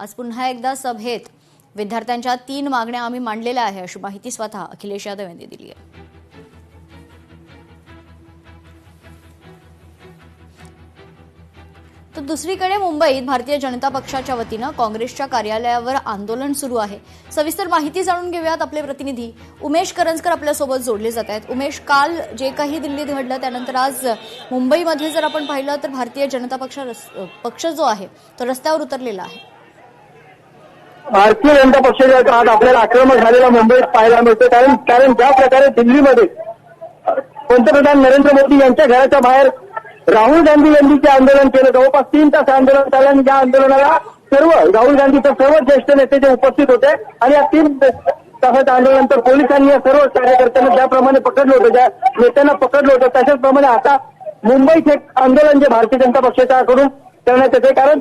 आज पुन्हा एकदा सभेत विद्यार्थ्यांच्या 3 मागण्या आम्ही मांडलेल्या आहे अशी माहिती स्वतः अखिलेश यादव यांनी दिली आहे। तर दुसरीकडे मुंबईत भारतीय जनता पक्षाच्या वतीने काँग्रेसच्या कार्यालयावर आंदोलन सुरू आहे। सविस्तर माहिती जाणून घेऊयात। आपले प्रतिनिधी उमेश करंजकर आपल्यासोबत जोडले जात आहेत। उमेश, काल जे काही दिल्लीत घडलं त्यानंतर आज मुंबईमध्ये जर आपण पाहिलं तर भारतीय जनता पक्ष जो आहे तो रस्त्यावर उतरलेला आहे। भारतीय जनता पक्षाच्या आज आपल्याला आक्रमक झालेला मुंबईत पाहायला मिळतो। कारण ज्या प्रकारे दिल्लीमध्ये पंतप्रधान नरेंद्र मोदी यांच्या घराच्या बाहेर राहुल गांधी यांनीचे आंदोलन केलं, जवळपास 3 तास आंदोलन झालं आणि या आंदोलनाला सर्व राहुल गांधीचे सर्व ज्येष्ठ नेते जे उपस्थित होते आणि या 3 तासाच्या आंदोलनानंतर पोलिसांनी या सर्व कार्यकर्त्यांना ज्याप्रमाणे पकडलं होतं, ज्या नेत्यांना पकडलं होतं त्याच्याचप्रमाणे आता मुंबईत एक आंदोलन जे भारतीय जनता पक्षाच्याकडून करण्यात येते। कारण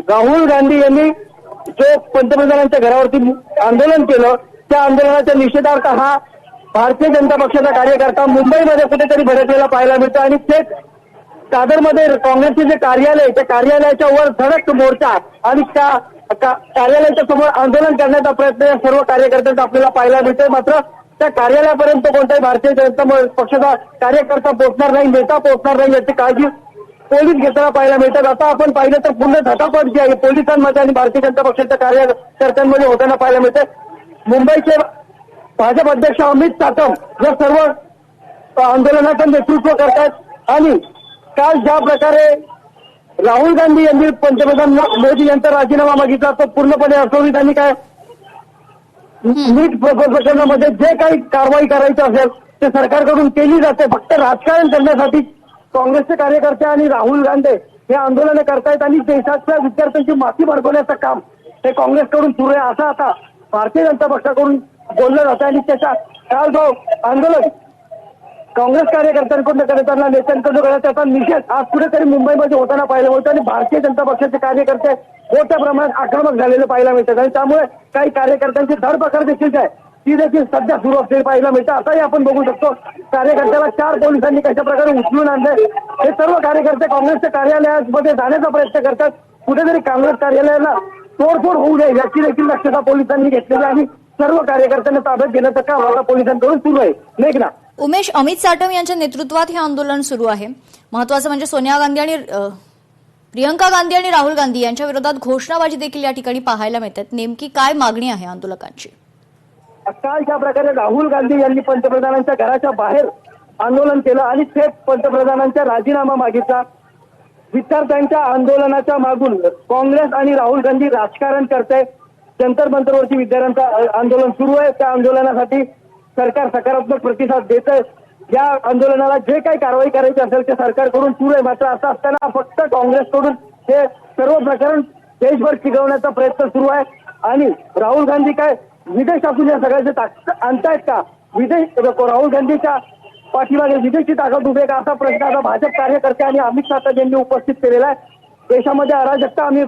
राहुल गांधी यांनी जो पंतप्रधानांच्या घरावरती आंदोलन केलं त्या आंदोलनाच्या निषेधार्थ हा भारतीय जनता पक्षाचा कार्यकर्ता मुंबईमध्ये कुठेतरी भडकलेला पाहायला मिळतो आणि तेच दादरमध्ये काँग्रेसचे जे कार्यालय त्या कार्यालयाच्या वर धडक मोर्चा आणि त्या कार्यालयाच्या समोर आंदोलन करण्याचा प्रयत्न या सर्व कार्यकर्त्यांचा आपल्याला पाहायला मिळतोय। मात्र त्या कार्यालयापर्यंत कोणताही भारतीय जनता पक्षाचा कार्यकर्ता पोहोचणार नाही, नेता पोहोचणार नाही याची काळजी पोलीस घेताना पाहायला मिळतात। आता आपण पाहिलं तर पूर्ण झटापट जी आहे पोलिसांमध्ये आणि भारतीय जनता पक्षाच्या कार्यकर्त्यांमध्ये होताना पाहायला मिळते। मुंबईचे भाजप अध्यक्ष अमित साटम या सर्व आंदोलनाचं नेतृत्व करतायत आणि काल ज्या प्रकारे राहुल गांधी यांनी पंतप्रधान मोदी यांचा राजीनामा मागितला तो पूर्णपणे असोवित आणि काय नीट प्रकरणामध्ये जे काही कारवाई करायची असेल ते सरकारकडून केली जाते। फक्त राजकारण करण्यासाठी काँग्रेसचे कार्यकर्ते आणि राहुल गांधी हे आंदोलन करतायत आणि देशातल्या विद्यार्थ्यांची माती भडकवण्याचं काम हे काँग्रेसकडून सुरू आहे असं आता भारतीय जनता पक्षाकडून बोललं जातं। आणि त्याचा काल जो आंदोलन काँग्रेस कार्यकर्त्यांकडून करताना नेत्यांकडून करत त्याचा निषेध आज कुठेतरी मुंबईमध्ये होताना पाहायला मिळतो आणि भारतीय जनता पक्षाचे कार्यकर्ते मोठ्या प्रमाणात आक्रमक झालेले पाहायला मिळतात आणि त्यामुळे काही कार्यकर्त्यांची धरपकड देखील आहे ती देखील सध्या सुरू असलेली पाहायला मिळतं। आताही आपण बघू शकतो कार्यकर्त्याला 4 पोलिसांनी कशा प्रकारे उचलून आणले। हे सर्व कार्यकर्ते काँग्रेसच्या कार्यालयामध्ये जाण्याचा प्रयत्न करतात, कुठेतरी काँग्रेस कार्यालयाला तोडफोड होऊ नये याची देखील दक्षता पोलिसांनी घेतलेली आणि सर्व कार्यकर्त्यांना ताब्यात घेण्याचं काम आता पोलिसांकडून सुरू आहे। मेघना, उमेश, अमित साटम यांच्या नेतृत्वात हे आंदोलन सुरू आहे। महत्वाचं म्हणजे सोनिया गांधी आणि प्रियंका गांधी आणि राहुल गांधी यांच्या विरोधात घोषणाबाजी देखील या ठिकाणी पाहायला मिळतात। नेमकी काय मागणी आहे आंदोलकांची? काल ज्या प्रकारे राहुल गांधी यांनी पंतप्रधानांच्या घराच्या बाहेर आंदोलन केलं आणि थेट पंतप्रधानांचा राजीनामा मागितला। विद्यार्थ्यांच्या आंदोलनाच्या मागून काँग्रेस आणि राहुल गांधी राजकारण करते। जंतर मंतरवरती विद्यार्थ्यांचं आंदोलन सुरू आहे, त्या आंदोलनासाठी सरकार सकारात्मक प्रतिसाद देत आहे। या आंदोलनाला जे काही कारवाई करायची असेल ते सरकारकडून सुरू आहे। मात्र असं असताना फक्त काँग्रेसकडून हे सर्व प्रकरण देशभर चिघळवण्याचा प्रयत्न सुरू आहे आणि राहुल गांधी काय विदेशातून या सगळ्याचे आणतायत का? राहुल गांधीच्या पाठीमागे विदेशी ताकद उभे का असा प्रश्न आता भाजप कार्यकर्ते आणि अमित शहा यांनी उपस्थित केलेला आहे। देशामध्ये अराजकता आम्ही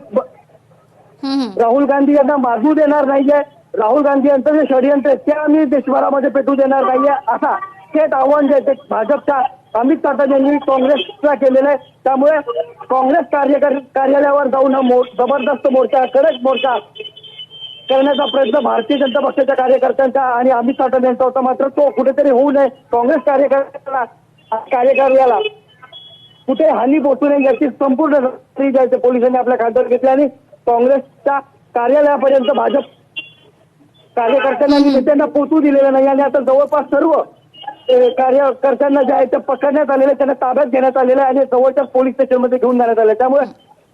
राहुल गांधी यांना माजू देणार नाहीये, राहुल गांधी यांचं जे षडयंत्र आहे ते आम्ही देशभरामध्ये पेटू देणार नाहीये असा थेट आव्हान जे भाजपच्या अमित शहा यांनी काँग्रेसला केलेलं आहे। त्यामुळे काँग्रेस कार्यालयावर जाऊन हा जबरदस्त मोर्चा, कडक मोर्चा करण्याचा प्रयत्न भारतीय जनता पक्षाच्या कार्यकर्त्यांचा आणि अमित शहा यांचा होता। मात्र तो कुठेतरी होऊ नये, काँग्रेस कार्यालयाला कुठे हानी पोहोचू नये याची संपूर्ण जबाबदारी पोलिसांनी आपल्या खात्यावर घेतली आणि काँग्रेसच्या कार्यालयापर्यंत भाजप कार्यकर्त्यांना आणि नेत्यांना पोहोचू दिलेलं नाही आणि आता जवळपास सर्व कार्यकर्त्यांना जे आहे ते पकडण्यात आलेले, त्यांना ताब्यात घेण्यात आलेलं आहे आणि जवळच्या पोलीस स्टेशनमध्ये घेऊन जाण्यात आले। त्यामुळे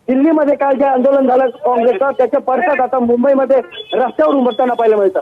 दिल्लीमध्ये काल जे आंदोलन झालं काँग्रेसचं त्याच्या पडसाद आता मुंबईमध्ये रस्त्यावर उमटताना पाहायला मिळतं।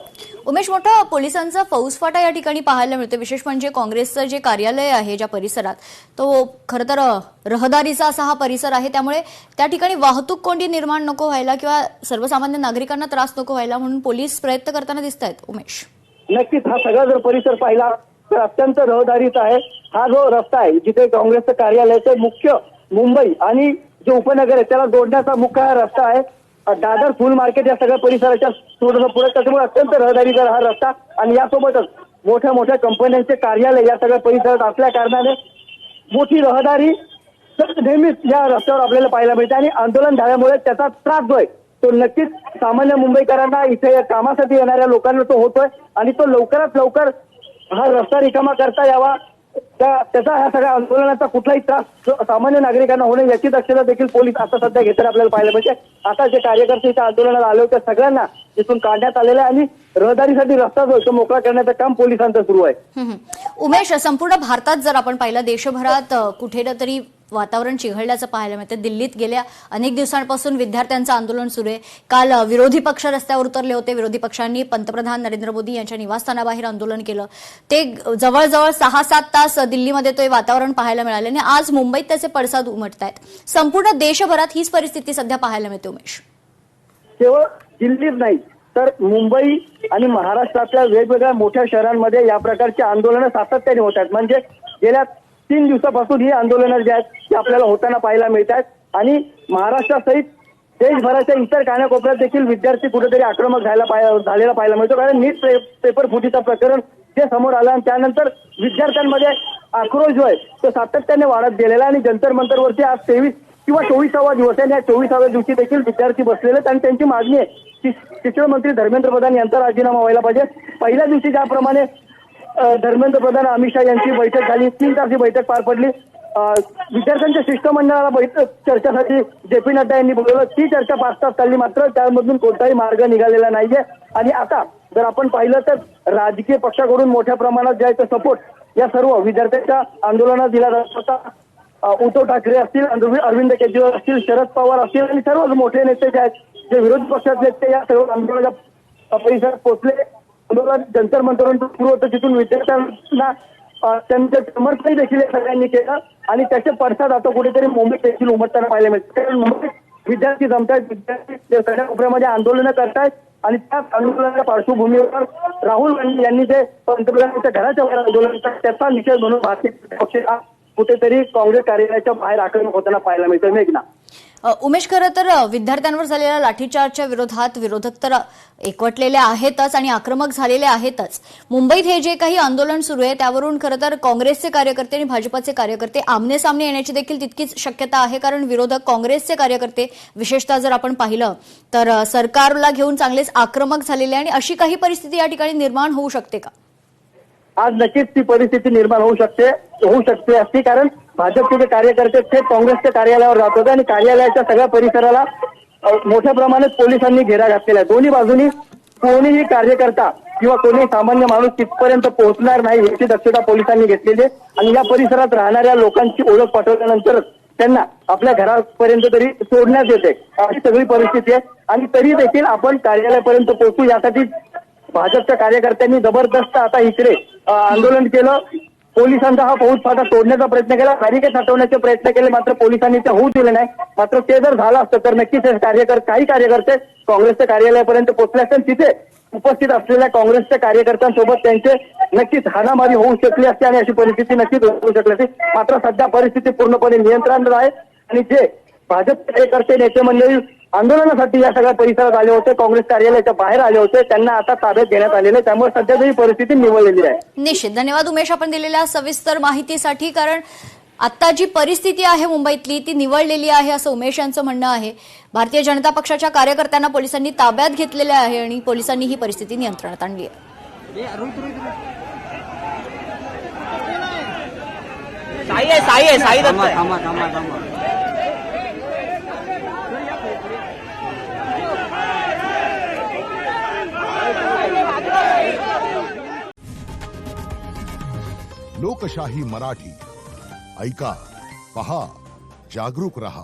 उमेश, मोठा पोलिसांचा फौजफाटा या ठिकाणी पाहायला मिळतो। विशेष म्हणजे काँग्रेसचं जे कार्यालय आहे ज्या परिसरात तो खरं तर रहदारीचा असा हा परिसर आहे, त्यामुळे त्या ठिकाणी वाहतूक कोंडी निर्माण नको व्हायला किंवा सर्वसामान्य नागरिकांना त्रास नको व्हायला म्हणून पोलीस प्रयत्न करताना दिसत आहेत। उमेश, नक्कीच हा सगळा जर परिसर पाहिला तर अत्यंत रहदारीचा आहे। हा जो रस्ता आहे जिथे काँग्रेसचं कार्यालय ते मुख्य मुंबई आणि जे उपनगर आहे त्याला जोडण्याचा मुख्य हा रस्ता आहे। दादर फुल मार्केट या सगळ्या परिसराच्या थोडंसं पुढे, त्याच्यामुळे अत्यंत रहदारीचा हा रस्ता आणि यासोबतच मोठ्या मोठ्या कंपन्यांचे कार्यालय या सगळ्या परिसरात असल्या कारणाने मोठी रहदारी नेहमीच या रस्त्यावर आपल्याला पाहायला मिळते आणि आंदोलन झाल्यामुळे त्याचा त्रास जो आहे तो नक्कीच सामान्य मुंबईकरांना, इथे कामासाठी येणाऱ्या लोकांना तो होतोय आणि तो लवकरात लवकर हा रस्ता रिकामा करता यावा. त्याचा ह्या सगळ्या आंदोलनाचा कुठलाही त्रास सामान्य नागरिकांना होणे याची दक्षता देखील पोलीस आता सध्या घेताना आपल्याला पाहायला म्हणजे आता जे कार्यकर्ते इथे आंदोलनाला आले होते सगळ्यांना तिथून काढण्यात आलेलं आहे आणि रहदारीसाठी रस्ता जो आहे तो मोकळा करण्याचं काम पोलिसांचं सुरू आहे. उमेश, संपूर्ण भारतात जर आपण पाहिलं देशभरात कुठे ना तरी वातावरण चिघळल्याचं पाहायला मिळतं. दिल्लीत गेल्या अनेक दिवसांपासून विद्यार्थ्यांचं आंदोलन सुरू आहे. काल विरोधी पक्ष रस्त्यावर उतरले होते. विरोधी पक्षांनी पंतप्रधान नरेंद्र मोदी यांच्या निवासस्थानाबाहेर आंदोलन केलं. ते जवळजवळ 6-7 तास दिल्लीमध्ये तो वातावरण पाहायला मिळालं आणि आज मुंबईत त्याचे पडसाद उमटतायत. संपूर्ण देशभरात हीच परिस्थिती सध्या पाहायला मिळते. उमेश, केवळ दिल्लीच नाही तर मुंबई आणि महाराष्ट्रातल्या वेगवेगळ्या मोठ्या शहरांमध्ये या प्रकारची आंदोलनं सातत्याने होत आहेत. म्हणजे गेल्या 3 दिवसापासून ही आंदोलनं जी आहेत ती आपल्याला होताना पाहायला मिळत आहेत आणि महाराष्ट्रासहित देशभराच्या इतर कानाकोपऱ्यात देखील विद्यार्थी कुठेतरी आक्रमक झालेला पाहायला मिळतो. कारण नीट पेपर फुटीचं प्रकरण जे समोर आलं आणि त्यानंतर विद्यार्थ्यांमध्ये आक्रोश जो आहे तो सातत्याने वाढत गेलेला आणि जंतर मंतरवरती आज 23 किंवा 24वा दिवस आहे. या 24व्या दिवशी देखील विद्यार्थी बसलेले आहेत आणि त्यांची मागणी आहे की शिक्षण मंत्री धर्मेंद्र प्रधान यांचा राजीनामा व्हायला पाहिजे. पहिल्या दिवशी ज्याप्रमाणे धर्मेंद्र प्रधान अमित शाह यांची बैठक झाली, 3 तास ही बैठक पार पडली. विद्यार्थ्यांच्या शिष्टमंडळाला चर्चेसाठी जे.पी. नड्डा यांनी बोलवलं. ती चर्चा 5 तास चालली मात्र त्यामधून कोणताही मार्ग निघालेला नाहीये. आणि आता जर आपण पाहिलं तर राजकीय पक्षाकडून मोठ्या प्रमाणात जे आहे ते सपोर्ट या सर्व विद्यार्थ्यांच्या आंदोलनात दिला जात होता. उद्धव ठाकरे असतील, अरविंद केजरीवाल असतील, शरद पवार असतील आणि सर्वच मोठे नेते जे आहेत जे विरोधी पक्षातले ते या सर्व आंदोलनाच्या परिसरात पोहोचले. आंदोलन जंतर मंतरवरून सुरू होतं तिथून विद्यार्थ्यांना त्यांचं समर्थन देखील सगळ्यांनी केलं आणि त्याचे पडसाद आता कुठेतरी मुंबईत देखील उमटताना पाहायला मिळते. कारण मुंबईत विद्यार्थी जमतायत, विद्यार्थी सगळ्या कोपऱ्यामध्ये आंदोलनं करतायत आणि त्या आंदोलनाच्या पार्श्वभूमीवर राहुल गांधी यांनी जे पंतप्रधानांच्या घराच्या बाहेर आंदोलन त्याचा निषेध म्हणून भारतीय पक्ष कुठेतरी काँग्रेस कार्यालयाच्या बाहेर आक्रमक होताना पाहायला मिळतं. मेघना, उमेश, खरं तर विद्यार्थ्यांवर झालेल्या लाठीचार्जच्या विरोधात विरोधक तर एकवटलेले आहेतच आणि आक्रमक झालेले आहेतच. मुंबईत हे जे काही आंदोलन सुरू आहे त्यावरून खरं तर काँग्रेसचे कार्यकर्ते आणि भाजपाचे कार्यकर्ते आमने सामने येण्याची देखील तितकीच शक्यता आहे. कारण विरोधक काँग्रेसचे कार्यकर्ते विशेषतः जर आपण पाहिलं तर सरकारला घेऊन चांगलेच आक्रमक झालेले आणि अशी काही परिस्थिती या ठिकाणी निर्माण होऊ शकते का? आज नक्कीच ती परिस्थिती निर्माण होऊ शकते असती. कारण भाजपचे जे कार्यकर्ते ते काँग्रेसच्या कार्यालयावर जात होते आणि कार्यालयाच्या सगळ्या परिसराला मोठ्या प्रमाणात पोलिसांनी घेरा घातलेला आहे. दोन्ही बाजूनी कोणीही कार्यकर्ता किंवा कोणी सामान्य माणूस तिथपर्यंत पोहोचणार नाही याची दक्षता पोलिसांनी घेतलेली आहे. आणि या परिसरात राहणाऱ्या लोकांची ओळख पटवल्यानंतरच त्यांना आपल्या घरापर्यंत तरी सोडण्यात येते अशी सगळी परिस्थिती आहे. आणि तरी देखील आपण कार्यालयापर्यंत पोहोचू यासाठी भाजपच्या कार्यकर्त्यांनी जबरदस्त आता इकडे आंदोलन केलं. पोलिसांचा हा फौज फाटा तोडण्याचा प्रयत्न केला, बॅरिकेड हटवण्याचे प्रयत्न केले मात्र पोलिसांनी ते होऊ दिले नाही. मात्र ते जर झालं असतं तर नक्कीच काही कार्यकर्ते काँग्रेसच्या कार्यालयापर्यंत पोहोचले असते. तिथे उपस्थित असलेल्या काँग्रेसच्या कार्यकर्त्यांसोबत त्यांचे नक्कीच हाणामारी होऊ शकली असते आणि अशी परिस्थिती नक्कीच होऊ शकली असते. मात्र सध्या परिस्थिती पूर्णपणे नियंत्रणात आहे आणि जे भाजप कार्यकर्ते नेते मंडळी आंदोलनासाठी या सगळ्या परिसरात आले होते, काँग्रेस कार्यालयाच्या बाहेर आले होते, त्यांना आता ताब्यात घेण्यात आलेलं आहे. त्यामुळे सध्या ही परिस्थिती निवडलेली आहे. निश्चित. धन्यवाद उमेश आपण दिलेल्या सविस्तर माहितीसाठी. कारण आता जी परिस्थिती आहे मुंबईतली ती निवडलेली आहे असं उमेश यांचं म्हणणं आहे. भारतीय जनता पक्षाच्या कार्यकर्त्यांना पोलिसांनी ताब्यात घेतलेले आहे आणि पोलिसांनी ही परिस्थिती नियंत्रणात आणली आहे. लोकशाही मराठी ऐका, पहा, जागरूक रहा.